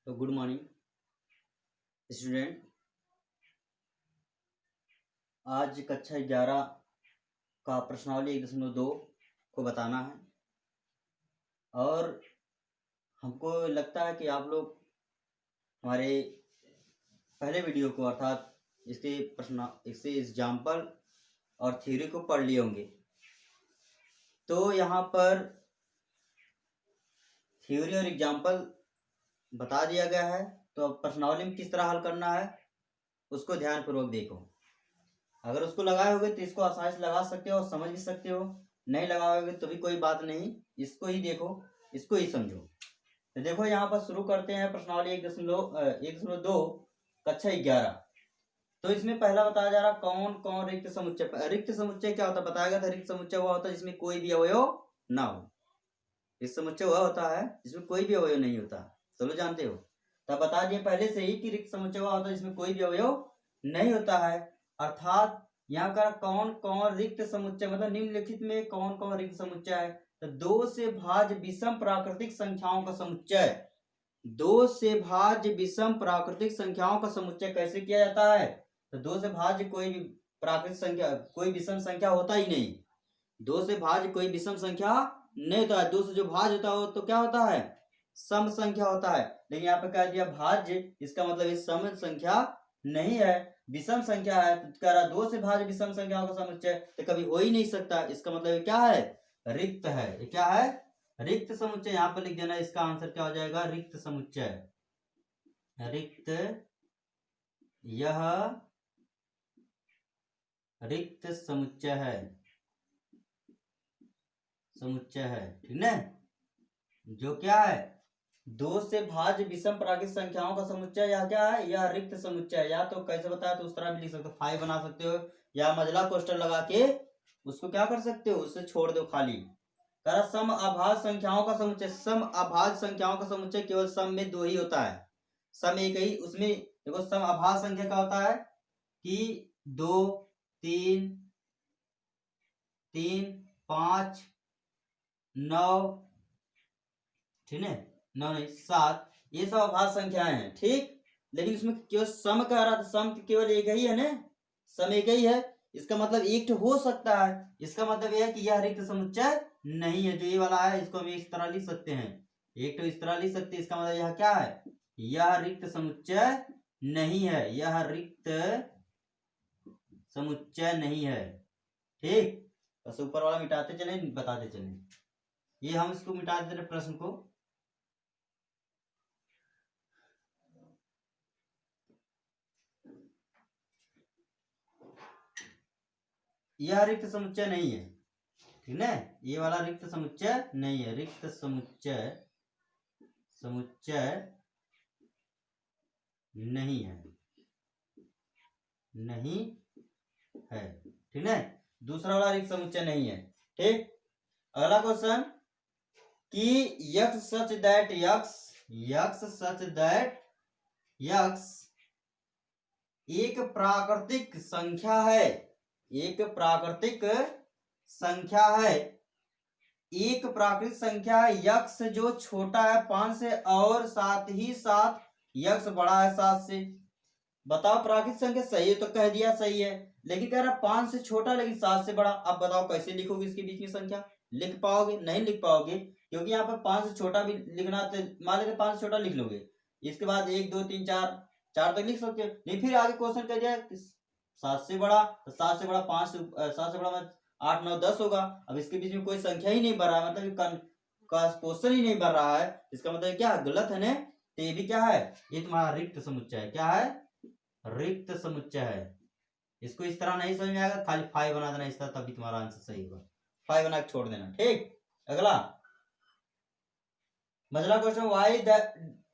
तो good morning student. आज कक्षा 11 का प्रश्नावली 1.2 को बताना है और हमको लगता है कि आप लोग हमारे पहले वीडियो को अर्थात इसके एग्जाम्पल और थ्योरी को पढ़ लिए होंगे। तो यहाँ पर थ्योरी और एग्जाम्पल बता दिया गया है, तो अब प्रश्नावली में किस तरह हल करना है उसको ध्यानपूर्वक देखो। अगर उसको लगाए होगे तो इसको आसानी से लगा सकते हो और समझ भी सकते हो, नहीं लगाओगे तो भी कोई बात नहीं, इसको ही देखो, इसको ही समझो। तो देखो यहाँ पर शुरू करते हैं प्रश्नावली 1.2 कक्षा 11। तो इसमें पहला बताया जा रहा कौन कौन रिक्त समुच्चय। रिक्त समुच्चय क्या होता है बताया गया था। रिक्त समुच्चय वह होता है जिसमें कोई भी अवयव ना हो। रिक्त समुच्चय वह होता है जिसमें कोई भी अवयव नहीं होता, चलो जानते हो। तब बता दिए पहले से ही कि रिक्त समुच्चय वह होता है जिसमें कोई भी अवयव नहीं होता है। अर्थात यहाँ का कौन कौन रिक्त समुच्चय मतलब निम्नलिखित में कौन कौन रिक्त समुच्चय है। तो 2 से भाज्य विषम प्राकृतिक संख्याओं का समुच्चय। 2 से भाज्य विषम प्राकृतिक संख्याओं का समुच्चय कैसे किया जाता है। तो 2 से भाज्य कोई भी प्राकृतिक संख्या, कोई विषम संख्या होता ही नहीं। 2 से भाज्य कोई विषम संख्या नहीं होता है। 2 से जो भाज्य होता है तो क्या होता है, सम संख्या होता है। लेकिन यहाँ पे कह दिया भाज्य, इसका मतलब ये सम संख्या नहीं है, विषम संख्या है। तो कह रहा 2 से भाज्य विषम संख्याओं का समुच्चय तो कभी हो ही नहीं सकता। इसका मतलब ये क्या है, रिक्त है। ये क्या है, रिक्त समुच्चय। यहाँ पर लिख देना, इसका आंसर क्या हो जाएगा, रिक्त समुच्चय। रिक्त, यह रिक्त समुच्चय है, समुच्चय है, ठीक ना। जो क्या है 2 से भाज्य विषम प्राकृतिक संख्याओं का समुच्चय या क्या है, यह रिक्त समुच्चय। या तो कैसे बताया तो उस तरह भी लिख सकते हो, 5 बना सकते हो, या मजला क्वेश्चन लगा के उसको क्या कर सकते हो, उससे छोड़ दो खाली। कह सम अभाज्य संख्याओं का समुच्चय। सम अभाज्य संख्याओं का समुच्चय केवल सम में 2 ही होता है, सम एक ही। उसमें देखो सम अभाज्य संख्या का होता है कि 2 3 3 5 9, ठीक है, 9 नहीं 7, ये सब अभाज्य संख्याएं हैं, ठीक। लेकिन इसमें केवल सम कह रहा था, सम केवल एक ही है ना, सम एक ही है। इसका मतलब एक हो सकता है। इसका मतलब यह है कि यह रिक्त समुच्चय नहीं है। जो ये वाला है इसको हम इस तरह लिख सकते हैं, एक तो इस तरह लिख सकते हैं। इसका मतलब यह क्या है, यह रिक्त समुच्चय नहीं है, यह रिक्त समुच्चय नहीं है, ठीक। बस ऊपर वाला मिटाते चले, बताते चले। ये हम इसको मिटा देते प्रश्न को। यह रिक्त समुच्चय नहीं है, ठीक है। ये वाला रिक्त समुच्चय नहीं है, रिक्त समुच्चय समुच्चय नहीं है, नहीं है, ठीक है। दूसरा वाला रिक्त समुच्चय नहीं है, ठीक। अगला क्वेश्चन कि x such that x, x such that x एक प्राकृतिक संख्या है, एक प्राकृतिक संख्या है। एक प्राकृतिक संख्या है यक्स जो छोटा है 5 से और साथ ही साथ यक्स बड़ा है 7 से। बताओ प्राकृतिक संख्या सही है तो कह दिया सही है, लेकिन कह रहा 5 से छोटा लेकिन 7 से बड़ा। अब बताओ कैसे लिखोगे इसके बीच की संख्या। लिख पाओगे, नहीं लिख पाओगे, क्योंकि यहाँ पर 5 से छोटा भी लिखना, तो मान लेते 5 से छोटा लिख लोगे, इसके बाद 1 2 3 4 तक लिख सकते हो। नहीं फिर आगे क्वेश्चन कह दिया 7 से बड़ा, तो 7 से बड़ा 5 से 7 से बड़ा 8 9 10 होगा। अब इसके बीच में कोई संख्या ही नहीं बढ़ रहा है, मतलब क्वेश्चन ही नहीं बढ़ रहा है। इसका मतलब क्या गलत है ना। तो ये भी क्या है, ये तुम्हारा रिक्त समुच्चय है। क्या है, रिक्त समुच्चय है। इसको इस तरह नहीं समझ में आएगा, खाली 5 बना देना इस तरह, तभी तुम्हारा आंसर सही होगा। 5 बना के छोड़ देना, ठीक। अगला मजला question,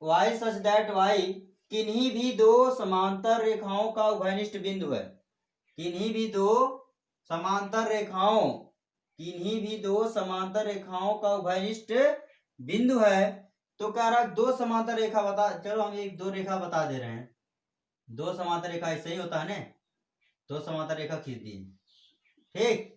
y such that y किन्हीं भी 2 समांतर रेखाओं का उभयनिष्ठ बिंदु है। किन्हीं भी 2 समांतर रेखाओं, किन्हीं भी 2 समांतर रेखाओं का उभयनिष्ठ बिंदु है। तो कह रहा 2 समांतर रेखा बता, चलो हम एक 2 रेखा बता दे रहे हैं। 2 समांतर रेखा ऐसे ही होता है ना, 2 समांतर रेखा खींच दी, ठीक।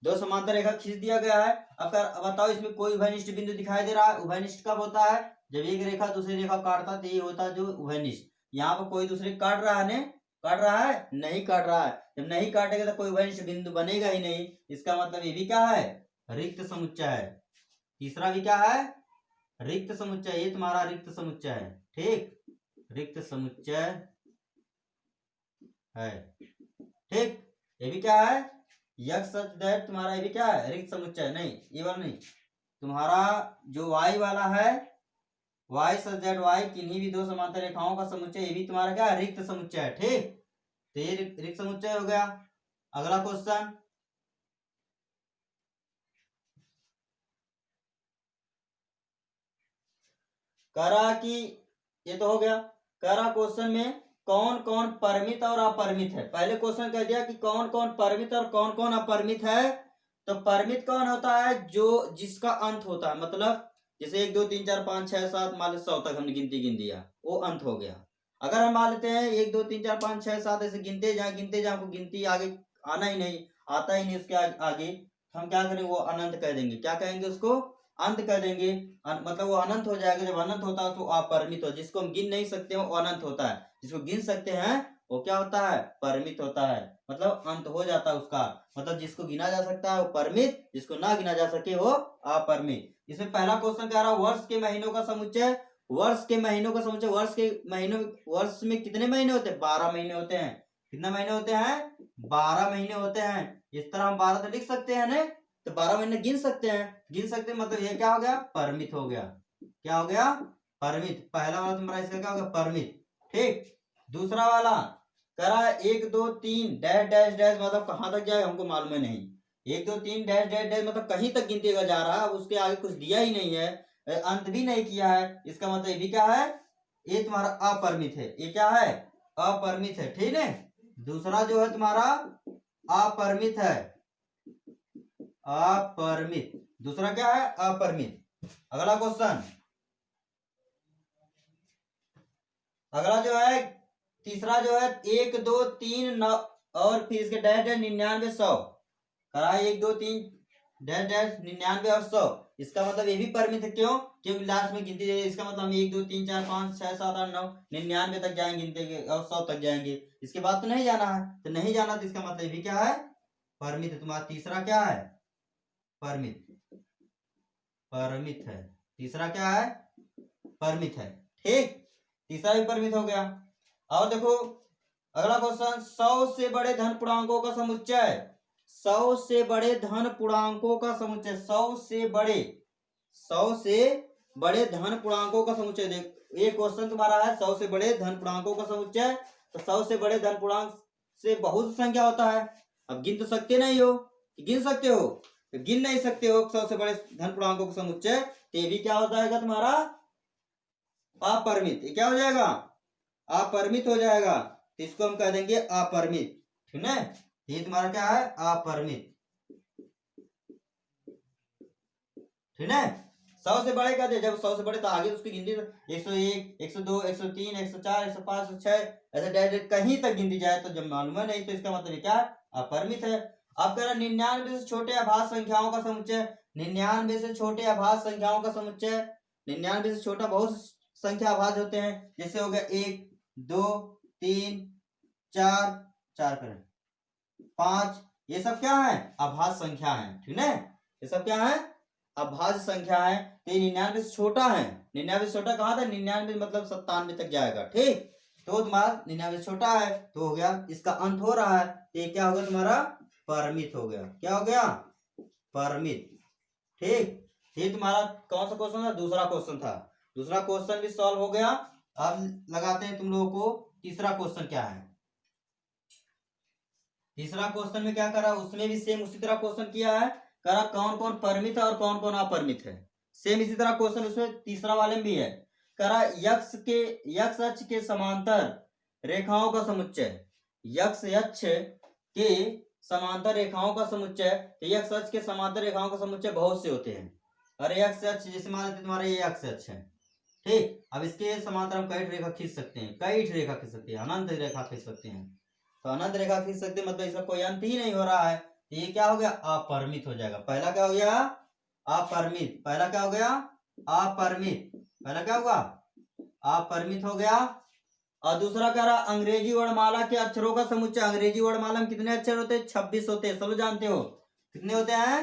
दो समांतर रेखा खींच दिया गया है। अब बताओ इसमें कोई उभयनिष्ठ बिंदु दिखाई दे रहा है? उभयनिष्ठ कब होता है? जब एक रेखा दूसरी रेखा काटता है तो ये होता है जो उभयनिष्ठ। यहाँ पर कोई दूसरे काट रहा है ने? काट रहा है? नहीं काट रहा है। जब नहीं काटेगा तो कोई उभयनिष्ठ बिंदु बनेगा ही नहीं। इसका मतलब ये भी क्या है? रिक्त समुच्चय है। तीसरा भी क्या है? रिक्त समुच्चय। ये तुम्हारा रिक्त समुच्चय है। ठीक, रिक्त समुच्चय है। ठीक, ये भी क्या है? यक्स सच दैट तुम्हारा ये भी क्या है? रिक्त समुच्चय। नहीं, ये वाला नहीं, तुम्हारा जो वाई वाला है, वाई सच दैट वाई किन्हीं भी दो समांतर रेखाओं का समुच्चय, ये भी तुम्हारा क्या है? रिक्त समुच्चय है। ठीक, तो ये रिक्त समुच्चय हो गया। अगला क्वेश्चन, करा कि ये तो हो गया। करा क्वेश्चन में कौन कौन परिमित और अपरिमित है? पहले क्वेश्चन कह दिया कि कौन कौन परिमित और कौन कौन अपरिमित है। तो परिमित कौन होता है? जो जिसका अंत होता है, मतलब जैसे 1 2 3 4 5 6 7 मान लो 100 तक हमने गिनती गिन दिया, वो अंत हो गया। अगर हम मान लेते हैं 1 2 3 4 5 6 7 ऐसे गिनते जाए हमको गिनती आगे आना ही नहीं, आता ही नहीं उसके आगे, हम क्या करेंगे? वो अनंत कह देंगे। क्या कहेंगे? उसको अंत कह देंगे। मतलब वो अनंत हो जाएगा। जब अनंत होता है तो अपरिमित हो। जिसको हम गिन नहीं सकते वो अनंत होता है, जिसको गिन सकते हैं वो क्या होता है? परिमित होता है। मतलब अंत हो जाता है उसका। मतलब जिसको गिना जा सकता है वो परिमित, जिसको ना गिना जा सके वो अपरिमित। इसमें पहला क्वेश्चन कह रहा है वर्ष के महीनों का समुच्चय। वर्ष के महीनों का समुच्चय। वर्ष के महीनों, वर्ष में कितने महीने होते हैं? 12 महीने होते हैं। कितने महीने होते हैं? 12 महीने होते हैं। इस तरह हम 12 तो लिख सकते हैं ना, तो 12 महीने गिन सकते हैं। गिन सकते हैं मतलब ये क्या हो गया? परिमित हो गया। क्या हो गया? परिमित। पहला वाला तुम्हारा इसका क्या हो गया? परिमित। ठीक, दूसरा वाला करा 1 2 3 डैश डैश डैश, मतलब कहां तक जाए हमको मालूम है नहीं। 1 2 3 डैश डैश डैश मतलब कहीं तक गिनती का जा रहा है। अब उसके आगे कुछ दिया ही नहीं है, अंत भी नहीं किया है। इसका मतलब ये भी क्या है? ये तुम्हारा अपरिमित है। ये क्या है? अपरिमित है। ठीक है, दूसरा जो है तुम्हारा अपरिमित है। अपरिमित, दूसरा क्या है? अपरिमित। अगला क्वेश्चन, अगला जो है तीसरा जो है 1 2 3 9 और फिर इसके डैश डैश 99 100 करा 1 2 3 डैश डैश 99 और 100। इसका मतलब ये भी परिमित है। क्यों? क्योंकि लास्ट में गिनती जाएगी। इसका मतलब हम 1 2 3 4 5 6 7 8 9 99 तक जाएंगे गिनते और 100 तक जाएंगे। इसके बाद तो नहीं जाना है, तो नहीं जाना, तो इसका मतलब ये भी क्या है? परिमित है। तुम्हारा तीसरा क्या है? परिमित। परिमित है। तीसरा क्या है? परिमित है। ठीक, तीसरा भी परिमित हो गया। और देखो अगला क्वेश्चन, 100 से बड़े धन पूर्णांकों का समुच्चय। 100 से बड़े धन पूर्णांकों का समुच्चय। 100 से बड़े, 100 से बड़े धन पूर्णांकों का समुच्चय। देख, ये क्वेश्चन तुम्हारा है 100 से बड़े धन पूर्णांकों का समुच्चय। तो 100 से बड़े धन पूर्णांक से बहुत संख्या होता है। अब गिन तो सकते नहीं हो, गिन सकते हो? तो गिन नहीं सकते हो 100 से बड़े धन पूर्णांकों का समुच्चय, तो ये भी क्या हो जाएगा तुम्हारा? अपरिमित। ये क्या हो जाएगा? अपरिमित हो जाएगा। तो इसको हम कह देंगे अपरिमित। ठीक है, ये तुम्हारा क्या है? अपरिमित। ठीक है, 100 से बड़े कहते हैं। जब 100 से बड़े तो आगे उसकी गिनती 101 102 103 104 105 106 ऐसे डायरेक्ट कहीं तक गिनती जाए तो जब मालूम है नहीं, तो इसका मतलब क्या है? अपरिमित है। अब कह रहा 99 से छोटे अभाज्य संख्याओं का समुच्चय। 99 से छोटे अभाज्य संख्याओं का समुच्चय। 99 से छोटा बहुत संख्या अभाज्य होते हैं। जैसे हो गया 1 2 3 4 4 करें 5, ये सब क्या है? अभाज्य संख्या है। ठीक है, ये सब क्या है? अभाज्य संख्या है। तो 99 से छोटा है। 99 से छोटा कहाँ था? 99 मतलब 97 तक जाएगा। ठीक, तो तुम्हारा 99 से छोटा है तो हो गया, इसका अंत हो रहा है, तो ये क्या होगा तुम्हारा? परिमित हो गया। क्या हो गया? परिमित। ठीक, ये तुम्हारा कौन सा क्वेश्चन था? दूसरा क्वेश्चन था। दूसरा क्वेश्चन भी सॉल्व हो गया। अब लगाते हैं तुम लोगों को तीसरा क्वेश्चन क्या है। तीसरा क्वेश्चन में क्या करा? उसमें भी सेम उसी तरह क्वेश्चन किया है। करा कौन कौन परिमित है और कौन कौन अपरिमित है। सेम इसी तरह क्वेश्चन उसमें तीसरा वाले में भी है। करा यक्ष अक्ष के समांतर रेखाओं का समुच्चय। यक्ष अक्ष के समांतर रेखाओं का समुच्चय। तो यक्ष अक्ष के समांतर रेखाओं का समुच्चय बहुत से होते हैं। अरे यक्ष अक्ष जैसे मान लेते तुम्हारे ये यक्ष अक्ष है। ठीक, अब इसके समांतर हम कई रेखा खींच सकते हैं, कई रेखा खींच सकते हैं, अनंत रेखा खींच सकते हैं। तो अनंत रेखा खींच सकते मतलब इसका कोई अंत ही नहीं हो रहा है। तो ये क्या हो गया, अपरिमित हो जाएगा। पहला क्या हो गया, अपरिमित। पहला क्या हो गया, अपरिमित। पहला क्या होगा, अपरिमित हो गया। और दूसरा कह रहा अंग्रेजी वर्णमाला के अक्षरों का समुच्चय। अंग्रेजी वर्णमाला में कितने अक्षर होते हैं, 26 होते हैं, सब लोग जानते हो कितने होते हैं,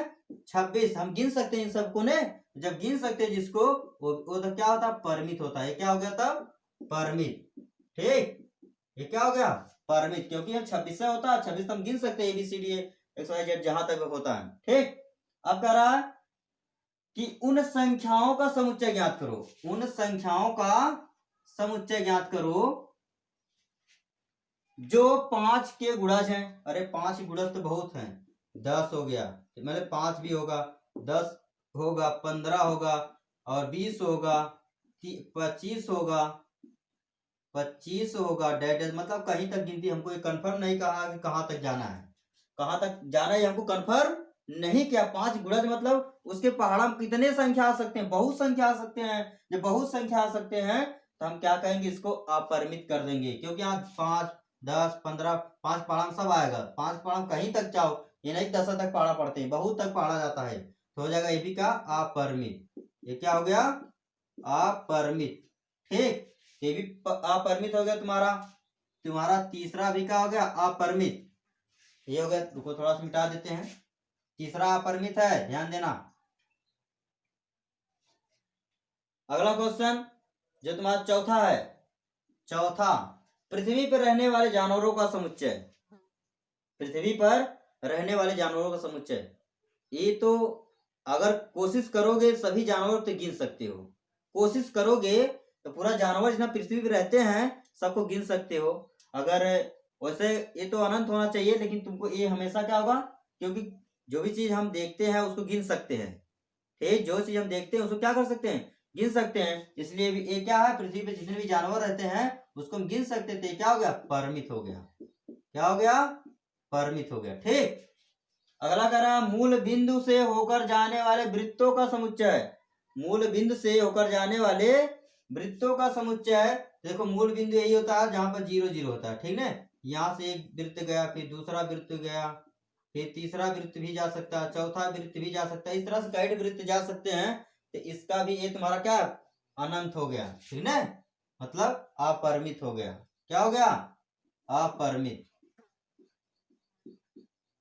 26। हम गिन सकते हैं इन सबको ने, जब गिन सकते हैं जिसको वो तो क्या होता है, परिमित होता है। क्या हो गया तब, परिमित। ठीक, ये क्या हो गया, परिमित, क्योंकि हम 26 से होता है, 26 हम गिन सकते हैं, ABCD XYZ जहां तक होता है। ठीक, अब कह रहा है कि उन संख्याओं का समुच्चय ज्ञात करो। उन संख्याओं का समुच्चय ज्ञात करो जो 5 के गुणज हैं। अरे 5 गुणज तो बहुत हैं, 10 हो गया, मतलब 5 भी होगा, 10 होगा, 15 होगा, और 20 होगा, 25 होगा, 25 होगा, डेड मतलब कहीं तक गिनती। हमको ये कंफर्म नहीं कहा कि कहाँ तक जाना है, कहाँ तक जाना है हमको कंफर्म नहीं किया। 5 गुणज मतलब उसके पहाड़ा में कितने संख्या आ सकते हैं, बहुत संख्या आ सकते हैं। जब बहुत संख्या आ सकते हैं तो हम क्या कहेंगे, इसको अपरिमित कर देंगे, क्योंकि यहाँ 5, 10, 15, 5 पहाड़ा में सब आएगा। 5 पहाड़ा में कहीं तक जाओ, ये नहीं 10 तक पहाड़ा पढ़ते हैं, बहुत तक पहाड़ा जाता है, तो हो जाएगा ये भी का अपरिमित। ये क्या हो गया, अपरिमित। ठीक, ये भी अपरिमित हो गया तुम्हारा। तुम्हारा तीसरा भी क्या हो गया, अपरिमित। ये हो गया, रुको थोड़ा सा मिटा देते हैं। तीसरा अपरिमित है, ध्यान देना। अगला क्वेश्चन जो तुम्हारा चौथा है, चौथा, पृथ्वी पर रहने वाले जानवरों का समुच्चय। पृथ्वी पर रहने वाले जानवरों का समुच्चय। ये तो अगर कोशिश करोगे सभी जानवर तो गिन सकते हो, कोशिश करोगे तो पूरा जानवर जितना पृथ्वी पर रहते हैं सबको गिन सकते हो। अगर वैसे ये तो अनंत होना चाहिए, लेकिन तुमको ये हमेशा क्या होगा, क्योंकि जो भी चीज हम देखते हैं उसको गिन सकते हैं। ठीक, जो चीज हम देखते हैं उसको क्या कर सकते हैं, गिन सकते हैं। इसलिए भी ये क्या है, पृथ्वी पे जितने भी जानवर रहते हैं उसको हम गिन सकते थे। क्या हो गया, परिमित हो गया। क्या हो गया, परिमित हो गया। ठीक, अगला कह रहा मूल बिंदु से होकर जाने वाले वृत्तों का समुच्चय। मूल बिंदु से होकर जाने वाले वृत्तों का समुच्चय। देखो मूल बिंदु यही होता है जहां पर 0 0 होता है, ठीक है। यहाँ से एक वृत्त गया, फिर दूसरा वृत्त गया, फिर तीसरा वृत्त भी जा सकता है, चौथा वृत्त भी जा सकता है, इस तरह से कई वृत्त जा सकते हैं। तो इसका भी ये तुम्हारा क्या, अनंत हो गया, ठीक है, मतलब अपरिमित हो गया। क्या हो गया, अपरिमित,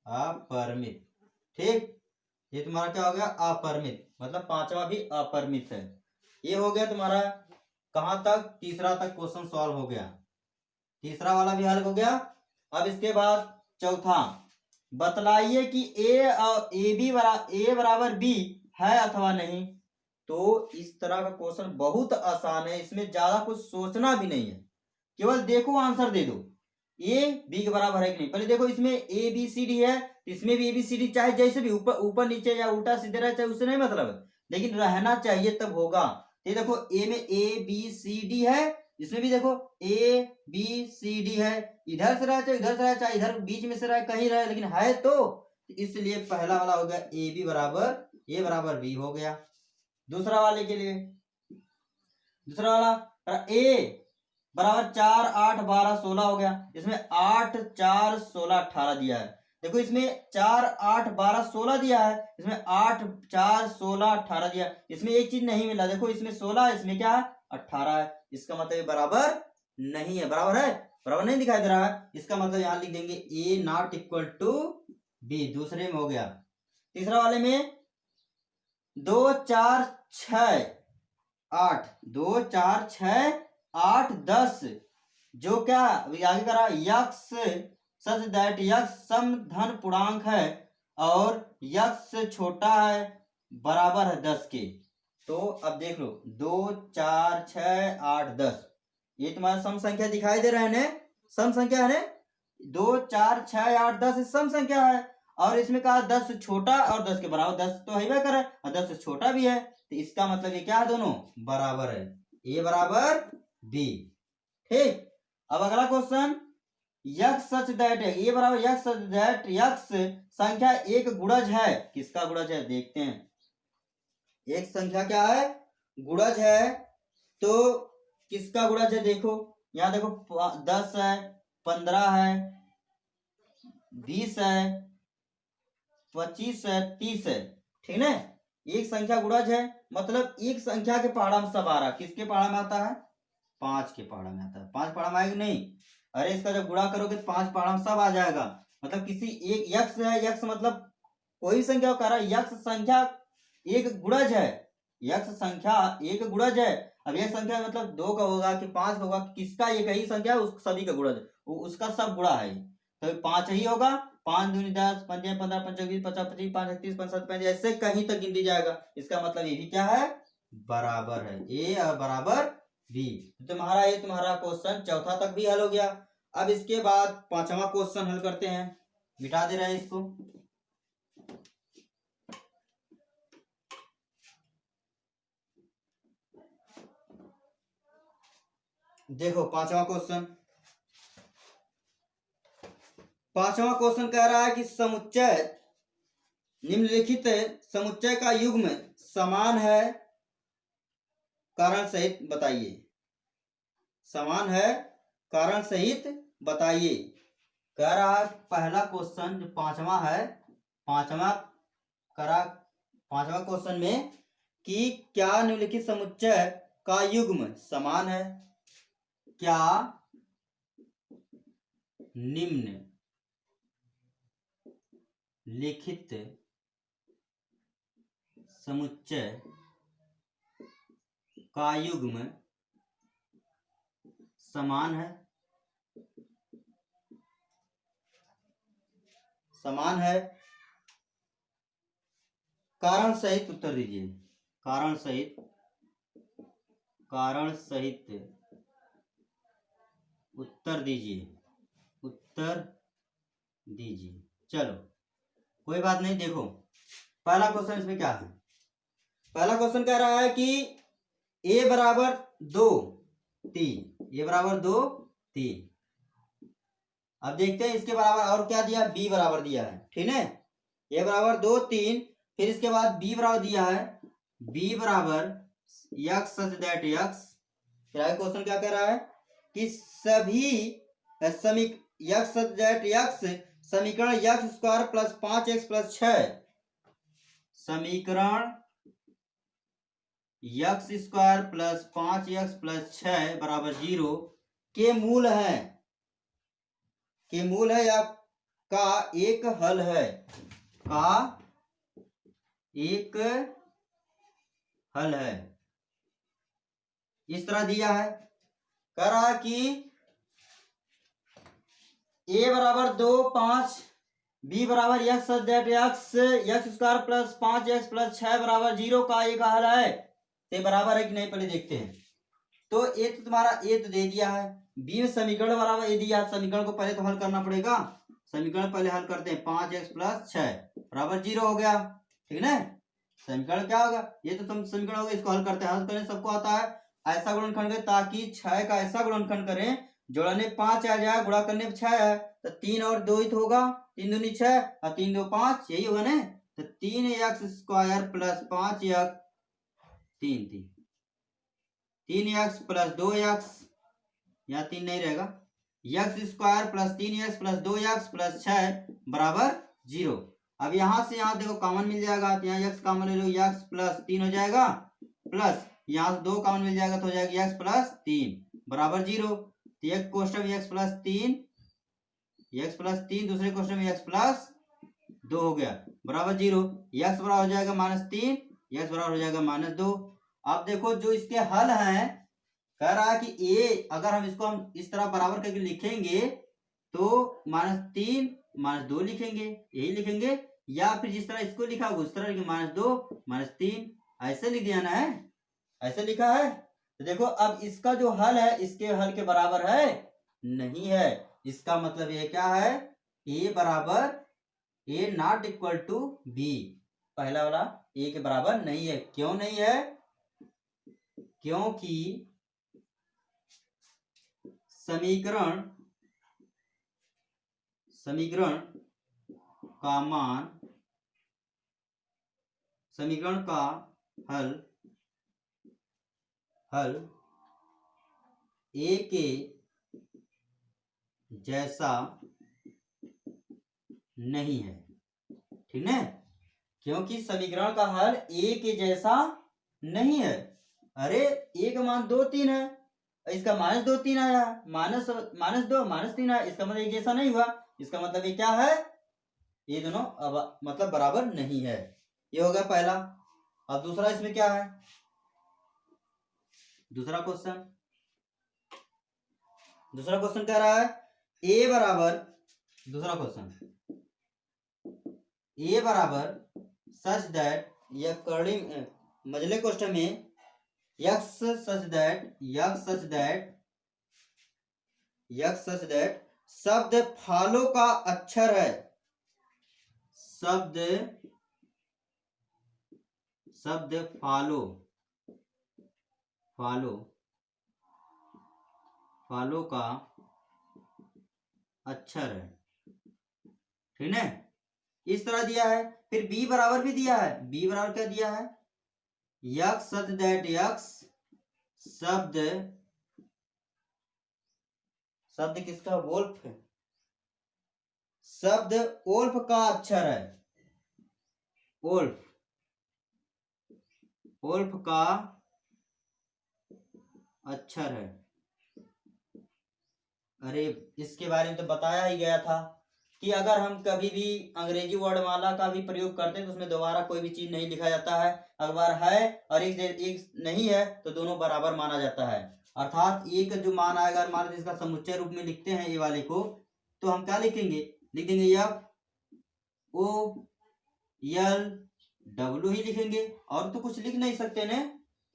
अपरिमित। ठीक, ये तुम्हारा क्या हो गया, अपरिमित, मतलब पांचवा भी अपरिमित है। ये हो गया तुम्हारा कहां तक, तीसरा तक क्वेश्चन सॉल्व हो गया, तीसरा वाला भी हल हो गया। अब इसके बाद चौथा, बतलाइए कि ए बराबर बी है अथवा नहीं। तो इस तरह का क्वेश्चन बहुत आसान है, इसमें ज्यादा कुछ सोचना भी नहीं है, केवल देखो आंसर दे दो। ए बी के बराबर है कि नहीं, पहले देखो इसमें ए बी सी डी है, इसमें भी ए बी सी डी, चाहे जैसे भी ऊपर ऊपर नीचे या उल्टा सीधे रहे, चाहे उससे नहीं मतलब है, लेकिन रहना चाहिए तब होगा। ये देखो ए में ए बी सी डी है, इसमें भी देखो ए बी सी डी है, इधर से रहे चाहे इधर से रहे, चाहे इधर बीच में से रहे, कहीं रहे, लेकिन है तो इसलिए पहला वाला हो गया ए बी बराबर, ए बराबर बी हो गया। दूसरा वाले के लिए, दूसरा वाला ए बराबर 4 8 12 16 हो गया, इसमें 8 4 16 18 दिया है। देखो इसमें 4 8 12 16 दिया है, इसमें 8 4 16 18 दिया है। इसमें एक चीज नहीं मिला, देखो इसमें 16 है, इसमें क्या है 18 है, इसका मतलब बराबर नहीं है, बराबर है, बराबर नहीं दिखाई दे रहा है, इसका मतलब यहां लिख देंगे ए नॉट इक्वल टू बी, दूसरे में हो गया। तीसरा वाले में 2 4 6 8, 2 4 6 8 10, जो क्या अभी आगे करा, यक्स सच दैट यक्स सम धन पूर्णांक है और यक्स से छोटा है, बराबर है 10 के। तो अब देख लो 2 4 6 8 10, ये तुम्हारा सम संख्या दिखाई दे रहे हैं, सम संख्या है, 2 4 6 8 10 सम संख्या है, और इसमें कहा 10 से छोटा और 10 के बराबर, 10 तो है ही करे और 10 से छोटा भी है, तो इसका मतलब ये क्या है, दोनों बराबर है, ए बराबर बी। ठीक, अब अगला क्वेश्चन, यक्स सच दैट है, ए बराबर यक्स सच दैट यक्स संख्या एक गुणज है, किसका गुणज है देखते हैं। एक संख्या क्या है, गुणज है, तो किसका गुणज है देखो, यहां देखो 10 है, 15 है, 20 है, 25 है, 30 है, ठीक ना। एक संख्या गुणज है, मतलब एक संख्या के पहाड़ा में सब आ रहा। किसके पहाड़ा में आता है? 5 के पहाड़ा में आता है। 5 पहाड़ा में आएगा नहीं? अरे इसका जब गुणा करोगे तो 5 पहाड़ा में सब आ जाएगा। मतलब किसी एक यक्ष है, यक्ष मतलब कोई संख्या कह रहा है, यक्ष संख्या एक गुणज है, यक्ष संख्या एक गुणज है। अब एक संख्या मतलब 2 का होगा कि 5 का होगा, किसका एक ही संख्या है, उस सभी का गुणज, उसका सब गुणा है, तो 5 ही होगा। 5 दूनी 10, 5 15, 5 20, 50 25, 5 30, 5 7 35, ऐसे कहीं तक गिनती जाएगा। इसका मतलब ये भी क्या है? बराबर है। ए और बराबर बी। तुम्हारा ये तुम्हारा क्वेश्चन चौथा तक भी हल हो गया। अब इसके बाद पांचवा क्वेश्चन हल करते हैं। मिटा दे रहे हैं इसको। देखो पांचवा क्वेश्चन, पांचवा क्वेश्चन कह रहा है कि समुच्चय, निम्नलिखित समुच्चय का युग्म समान है, कारण सहित बताइए। समान है, कारण सहित बताइए। कह रहा है पहला क्वेश्चन जो पांचवा है, पांचवा क्वेश्चन में कि क्या निम्नलिखित समुच्चय का युग्म समान है? क्या निम्न लिखित समुच्चय का युग्म समान है? समान है। कारण सहित उत्तर दीजिए। कारण सहित उत्तर दीजिए। उत्तर दीजिए। चलो कोई बात नहीं। देखो पहला क्वेश्चन इसमें क्या है। पहला क्वेश्चन कह रहा है कि a बराबर 2 3, a बराबर 2 3। अब देखते हैं इसके बराबर और क्या दिया। b बराबर दिया है, ठीक है। a बराबर 2 3, फिर इसके बाद b बराबर दिया है, b बराबर यक्स सच दैट यक्स। फिर आगे क्वेश्चन क्या कह रहा है कि सभी यक्स सच दैट यक्स समीकरण x square plus 5x plus 6, समीकरण x square plus 5x plus 6 बराबर 0 के मूल है, के मूल है या का एक हल है, का एक हल है। इस तरह दिया है। कह रहा कि a बराबर 2 5, b बराबर x x square plus 5x plus 6 बराबर 0 का एक हल है। ते बराबर है कि नहीं पहले देखते हैं। तो ए तो तुम्हारा ए तो दे दिया है, बी में समीकरण बराबर ए दिया। समीकरण को पहले तो हल करना पड़ेगा। समीकरण पहले हल करते हैं। 5x प्लस 6 बराबर 0 हो गया, ठीक है। समीकरण क्या होगा, ये तो तुम समीकरण होगा, इसको हल करते हैं। हल करने सबको आता है। ऐसा गुणनखंड करें ताकि 6 का ऐसा गुणनखंड करें जोड़ने 5 आ जाए, गुणा करने 6 है तो 3 और 2 ही तो होगा। 3 दूनी 6 और 3 2 5, यही होगा ना। तो 3x square plus 5x 3x plus 2x, यहाँ 3 नहीं रहेगा, x square plus 3x plus 2x plus 6 बराबर 0। अब यहां से यहां देखो कॉमन मिल जाएगा, तो यहाँ यक्स कॉमन ले लो, यक्स प्लस 3 हो जाएगा, प्लस यहाँ से 2 कॉमन मिल जाएगा तो हो जाएगा यक्स प्लस 3 बराबर 0। तो एक क्वेश्चन में यक्स प्लस 3, दूसरे क्वेश्चन में यक्स प्लस 2 हो गया बराबर 0। यक्स बराबर हो जाएगा -3, यक्स बराबर हो जाएगा -2। अब देखो जो इसके हल हैं, कह रहा है कि a अगर हम इसको हम इस तरह बराबर करके लिखेंगे तो -3 -2 लिखेंगे, यही लिखेंगे। या फिर जिस तरह इसको लिखा उस तरह लिखेंगे, -2 -3, ऐसे लिख दिया ना है, ऐसे लिखा है। तो देखो अब इसका जो हल है इसके हल के बराबर है नहीं है। इसका मतलब ये क्या है, a बराबर a not equal to b, पहला वाला a के बराबर नहीं है। क्यों नहीं है? क्योंकि समीकरण का मान, समीकरण का हल a के जैसा नहीं है। ठीक है, क्योंकि समीकरण का हल ए के जैसा नहीं है। अरे ए का मान 2 3 है, इसका -2 3 आया, -2 -3 आया, इसका मतलब एक जैसा नहीं हुआ। इसका मतलब ये क्या है, ये दोनों अब मतलब बराबर नहीं है। ये हो गया पहला। अब दूसरा इसमें क्या है, दूसरा क्वेश्चन कह रहा है ए बराबर, दूसरा क्वेश्चन ए बराबर सच दैट या कर्ली मजले क्वेश्चन में यक्स सच दैट शब्द फॉलो का अक्षर है, शब्द फॉलो का अक्षर है। ठीक है, इस तरह दिया है। फिर बी बराबर भी दिया है, बी बराबर क्या दिया है, यक्स सच दैट यक्स शब्द किसका, वोल्फ, शब्द ओल्फ का अक्षर है, ओल्फ का अक्षर है। अरे इसके बारे में तो बताया ही गया था कि अगर हम कभी भी अंग्रेजी वर्णमाला का भी प्रयोग करते हैं तो उसमें दोबारा कोई भी चीज नहीं लिखा जाता है। अगर है और एक नहीं है तो दोनों बराबर माना जाता है। अर्थात एक जो मान आएगा, मान लीजिए इसका समुच्चय रूप में लिखते हैं ए वाले को, तो हम क्या लिखेंगे, लिख देंगे एफ ओ एल डब्ल्यू ही लिखेंगे, और तो कुछ लिख नहीं सकते ने,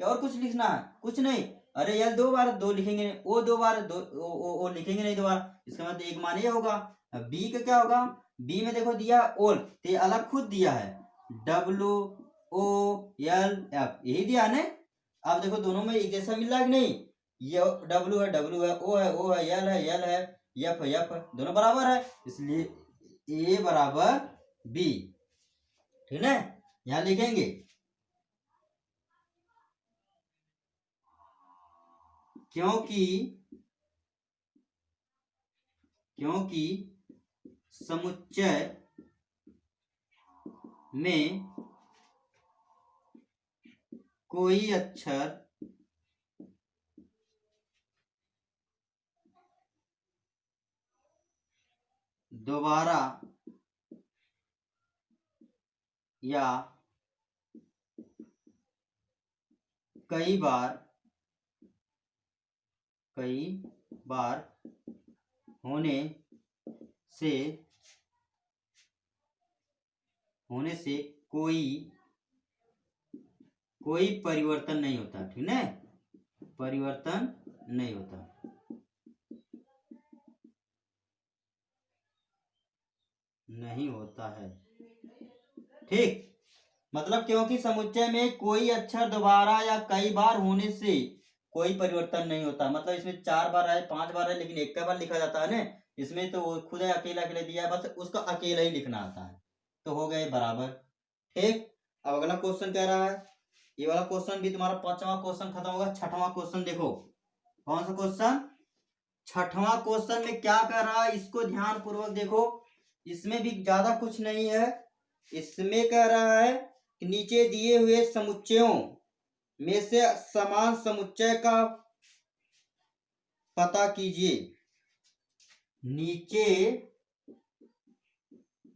क्या और कुछ लिखना है, कुछ नहीं। अरे यार 2 बार 2 लिखेंगे, ओ 2 बार 2 ओ लिखेंगे नहीं दोबारा, इसका मतलब एक मान ये होगा। बी का क्या होगा, बी में देखो दिया ओल, तो अलग खुद दिया है डब्ल्यू ओ एल एफ, यही दिया ने। अब देखो दोनों में एक जैसा मिल रहा है कि नहीं, ये डब्ल्यू है ओ है एल है एफ है एफ, दोनों बराबर है, इसलिए ए बराबर बी। ठीक है, यहां लिखेंगे क्योंकि समुच्चय में कोई अक्षर दोबारा या कई बार होने से कोई परिवर्तन नहीं होता। ठीक है, परिवर्तन नहीं होता। है ठीक, मतलब क्योंकि समुच्चय में कोई अक्षर दोबारा या कई बार होने से कोई परिवर्तन नहीं होता। मतलब इसमें 4 बार है 5 बार है, लेकिन एक बार लिखा जाता है ना, इसमें तो वो खुद अकेला अकेले दिया है, बस उसका अकेला ही लिखना आता है, तो हो गए बराबर। ठीक, अब अगला क्वेश्चन कह रहा है, ये वाला क्वेश्चन भी तुम्हारा 5वां क्वेश्चन खत्म होगा। 6वां क्वेश्चन देखो, कौन सा क्वेश्चन, 6वां क्वेश्चन में क्या कर रहा है, इसको ध्यान पूर्वक देखो। इसमें भी ज्यादा कुछ नहीं है, इसमें कह रहा है कि नीचे दिए हुए समुच्चयों में से समान समुच्चय का पता कीजिए। नीचे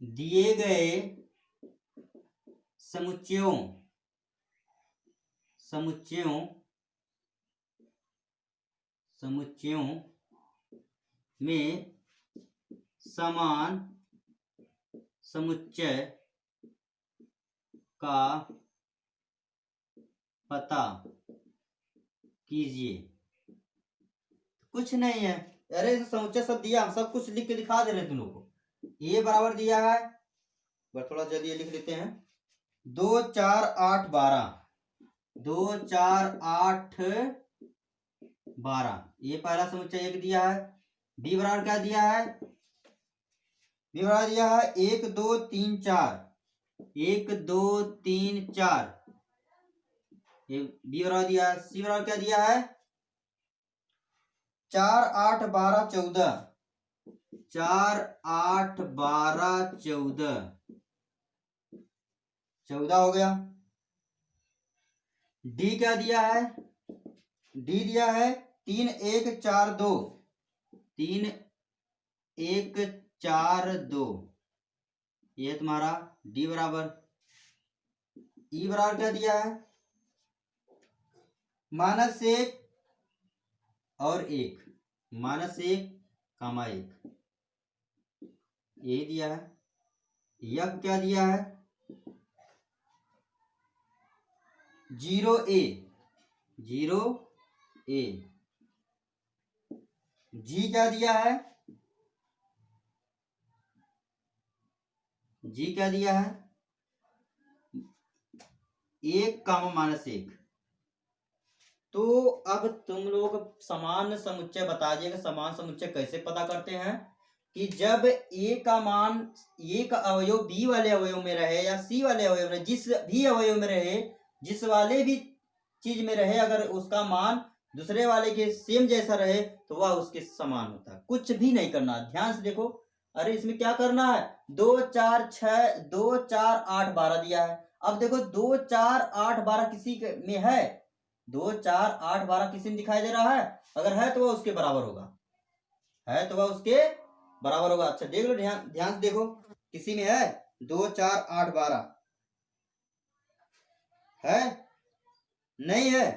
दिए गए समुच्चयों में समान समुच्चय का पता कीजिए। कुछ नहीं है, अरे समुच्चय सब दिया, हम सब कुछ लिख के दिखा दे रहे तुम लोग को। ये बराबर दिया है, थोड़ा जल्दी लिख लेते हैं, 2 4 8 12, 2 4 8 12, ये पहला समुच्चय एक दिया है। बी बराबर क्या दिया है, बी बराबर दिया है 1 2 3 4, 1 2 3 4, ये बी बराबर दिया है। सी बराबर क्या दिया है, 4 8 12 14, 4 8 12 14, 14 हो गया। डी क्या दिया है? डी दिया है 3 1 4 2, 3 1 4 2, ये तुम्हारा डी बराबर। ई बराबर क्या दिया है? -1 और 1, -1, -1, यही दिया है। यह क्या दिया है? 0 A, 0 A। जी क्या दिया है? जी क्या दिया है? 1, -1। तो अब तुम लोग समान समुच्चय बता दिएगा। समान समुच्चय कैसे पता करते हैं? कि जब ए का मान, ए का अवयव बी वाले अवयव में रहे या सी वाले अवयव में, जिस भी अवयव में रहे, जिस वाले भी चीज में रहे, अगर उसका मान दूसरे वाले के सेम जैसा रहे तो वह उसके समान होता है। कुछ भी नहीं करना, ध्यान से देखो। अरे इसमें क्या करना है? 2 4 6 2 4 8 12 दिया है। अब देखो 2 4 8 12 किसी में है? 2 4 8 12 किसी में दिखाई दे रहा है? अगर है तो वह उसके बराबर होगा, है तो वह उसके बराबर होगा। अच्छा देख लो, ध्यान ध्यान से देखो, किसी में है? 2 4 8 12 है? नहीं है।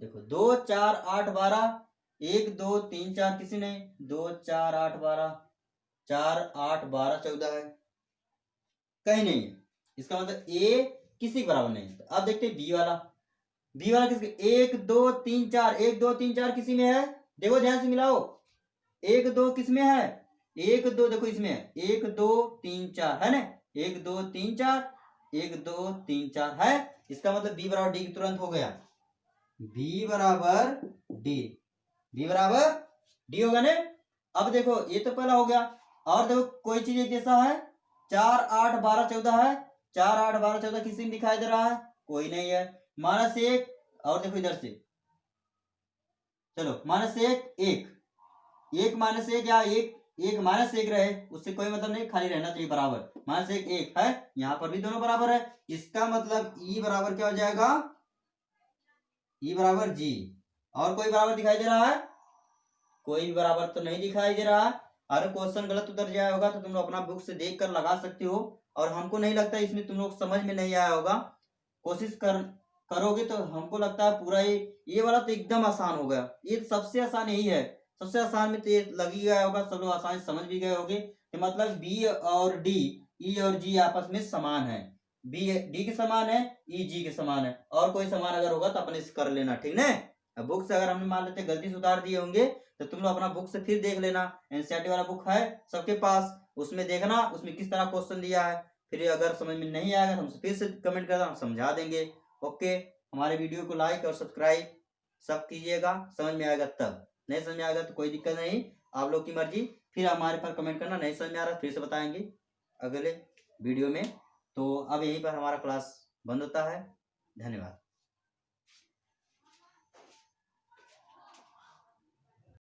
देखो 2 4 8 12, 1 2 3 4 किसी नहीं, 2 4 8 12, 4 8 12 14 है, कहीं नहीं है। इसका मतलब ए किसी के बराबर नहीं है। अब देखते हैं बी वाला। बी वाला किसके? 1 2 3 4, 1 2 3 4 किसी में है? देखो ध्यान से मिलाओ। 1 2 किस में है? 1 2 देखो इसमें है, 1 2 3 4 है ना? 1 2 3 4, 1 2 3 4 है। इसका मतलब बी बराबर डी तुरंत हो गया। बी बराबर डी, बी बराबर डी होगा ना? अब देखो ये तो पहला हो गया। और देखो कोई चीज एक जैसा है? 4 8 12 14 है। 4 8 12 14 किसी में दिखाई दे रहा है? कोई नहीं है। -1, और देखो इधर से, चलो -1 1, 1 -1 या 1 1 -1 रहे, उससे कोई मतलब नहीं, खाली रहना चाहिए बराबर। -1 1 है, यहां पर भी दोनों बराबर है। इसका मतलब ई बराबर क्या हो जाएगा? ई बराबर जी। और कोई बराबर दिखाई दे रहा है? कोई भी बराबर तो नहीं दिखाई दे रहा। अगर क्वेश्चन गलत उतर जाया होगा तो तुम लोग अपना बुक से देख कर लगा सकते हो। और हमको नहीं लगता इसमें तुम लोग समझ में नहीं आया होगा। कोशिश करोगे तो हमको लगता है पूरा ये वाला तो एकदम आसान हो गया। ये सबसे आसान यही है। सबसे आसान में तो ये लग ही गया होगा, सब लोग आसानी से समझ भी गए होंगे कि मतलब बी और डी, ई और जी आपस में समान है। बी डी के समान है, ई जी के समान है। और कोई समान अगर होगा तो अपने से कर लेना, ठीक ना? अब बुक से अगर हमने मान लेते गलती से उतार दिए होंगे तो तुम लोग अपना बुक से फिर देख लेना। एनसीईआरटी वाला बुक है सबके पास, उसमें देखना उसमें किस तरह क्वेश्चन दिया है। फिर अगर समझ में नहीं आएगा तो हमसे फिर से कमेंट करना, हम समझा देंगे। ओके, हमारे वीडियो को लाइक और सब्सक्राइब सब कीजिएगा। समझ में आएगा तब, नहीं समझ में आएगा तो कोई दिक्कत नहीं, आप लोग की मर्जी। फिर हमारे पर कमेंट करना, नहीं समझ में आ रहा फिर से बताएंगे अगले वीडियो में। तो अब यहीं पर हमारा क्लास बंद होता है। धन्यवाद।